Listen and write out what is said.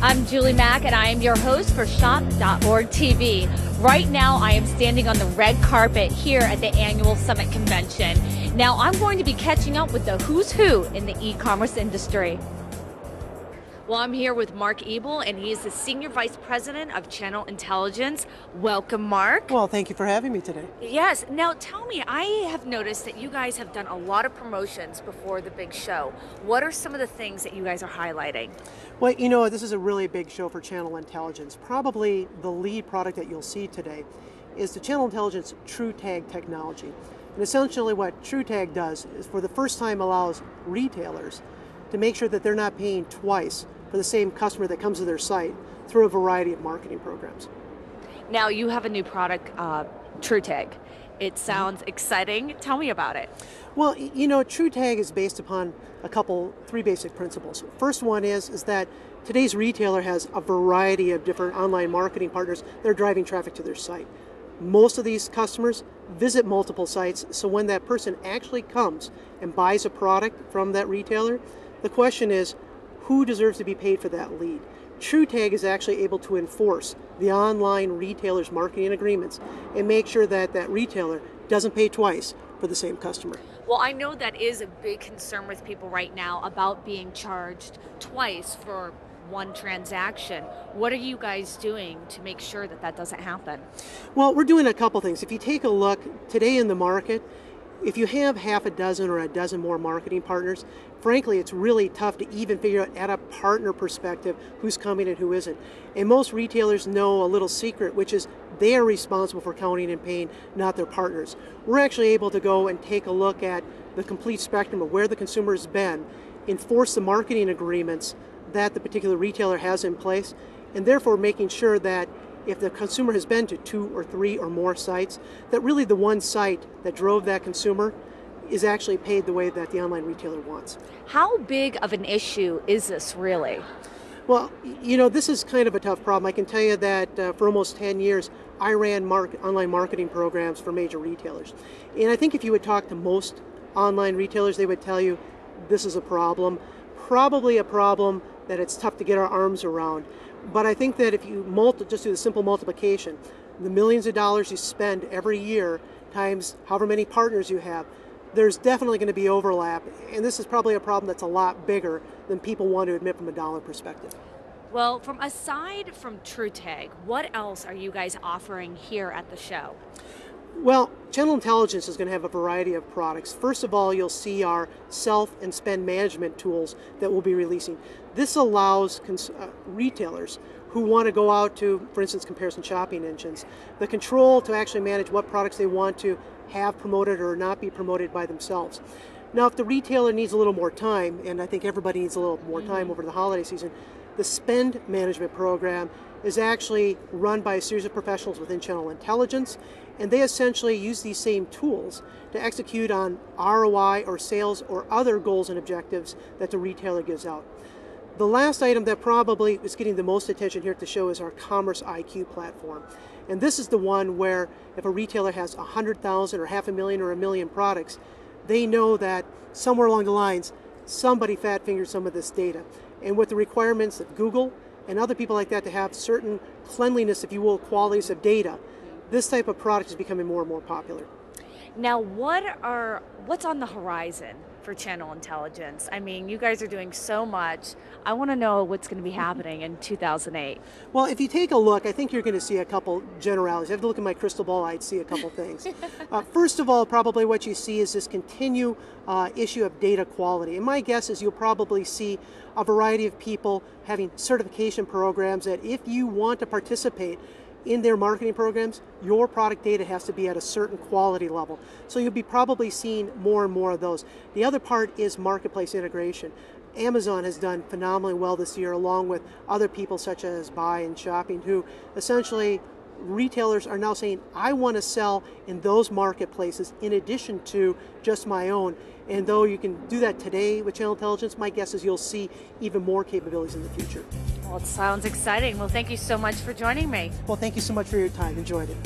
I'm Julie Mack, and I am your host for Shop.org TV. Right now, I am standing on the red carpet here at the annual Summit Convention. Now, I'm going to be catching up with the who's who in the e-commerce industry. Well, I'm here with Mark Ebel, and he is the Senior Vice President of Channel Intelligence. Welcome, Mark. Well, thank you for having me today. Yes. Now, tell me, I have noticed that you guys have done a lot of promotions before the big show. What are some of the things that you guys are highlighting? Well, you know, this is a really big show for Channel Intelligence. Probably the lead product that you'll see today is the Channel Intelligence TrueTag technology. And essentially what TrueTag does is for the first time allows retailers to make sure that they're not paying twice for the same customer that comes to their site through a variety of marketing programs. Now, you have a new product, TrueTag. It sounds exciting. Tell me about it. Well, you know, TrueTag is based upon three basic principles. First one is that today's retailer has a variety of different online marketing partners that are driving traffic to their site. Most of these customers visit multiple sites, so when that person actually comes and buys a product from that retailer, the question is, who deserves to be paid for that lead? TrueTag is actually able to enforce the online retailer's marketing agreements and make sure that that retailer doesn't pay twice for the same customer. Well, I know that is a big concern with people right now about being charged twice for one transaction. What are you guys doing to make sure that that doesn't happen? Well, we're doing a couple things. If you take a look today in the market, if you have half a dozen or a dozen more marketing partners, frankly, it's really tough to even figure out at a partner perspective who's coming and who isn't. And most retailers know a little secret, which is they are responsible for counting and paying, not their partners. We're actually able to go and take a look at the complete spectrum of where the consumer has been, enforce the marketing agreements that the particular retailer has in place, and therefore making sure that if the consumer has been to 2 or 3 or more sites, that really the one site that drove that consumer is actually paid the way that the online retailer wants. How big of an issue is this really? Well, you know, this is kind of a tough problem. I can tell you that for almost 10 years, I ran online marketing programs for major retailers. And I think if you would talk to most online retailers, they would tell you this is a problem, probably a problem that it's tough to get our arms around. But I think that if you just do the simple multiplication, the millions of dollars you spend every year times however many partners you have, there's definitely going to be overlap. And this is probably a problem that's a lot bigger than people want to admit from a dollar perspective. Well, aside from TrueTag, what else are you guys offering here at the show? Well, Channel Intelligence is going to have a variety of products. First of all, you'll see our self and spend management tools that we'll be releasing. This allows retailers who want to go out to, for instance, comparison shopping engines, the control to actually manage what products they want to have promoted or not be promoted by themselves. Now, if the retailer needs a little more time, and I think everybody needs a little more time over the holiday season, the spend management program is actually run by a series of professionals within Channel Intelligence, and they essentially use these same tools to execute on ROI or sales or other goals and objectives that the retailer gives out. The last item that probably is getting the most attention here at the show is our Commerce IQ platform. And this is the one where if a retailer has 100,000 or 500,000 or 1 million products, they know that somewhere along the lines, somebody fat-fingered some of this data. And with the requirements of Google and other people like that to have certain cleanliness, if you will, qualities of data, this type of product is becoming more and more popular. Now, what's on the horizon for Channel Intelligence? I mean, you guys are doing so much. I want to know what's going to be happening in 2008. Well, if you take a look, I think you're going to see a couple generalities. I have to look at my crystal ball, I'd see a couple things. First of all, probably what you see is this continued issue of data quality. And my guess is you'll probably see a variety of people having certification programs that if you want to participate in their marketing programs, your product data has to be at a certain quality level. So you'll be probably seeing more and more of those. The other part is marketplace integration. Amazon has done phenomenally well this year, along with other people such as Buy and Shopping, who essentially retailers are now saying, I want to sell in those marketplaces in addition to just my own. And though you can do that today with Channel Intelligence, my guess is you'll see even more capabilities in the future. Well, it sounds exciting. Well, thank you so much for joining me. Well, thank you so much for your time. Enjoyed it.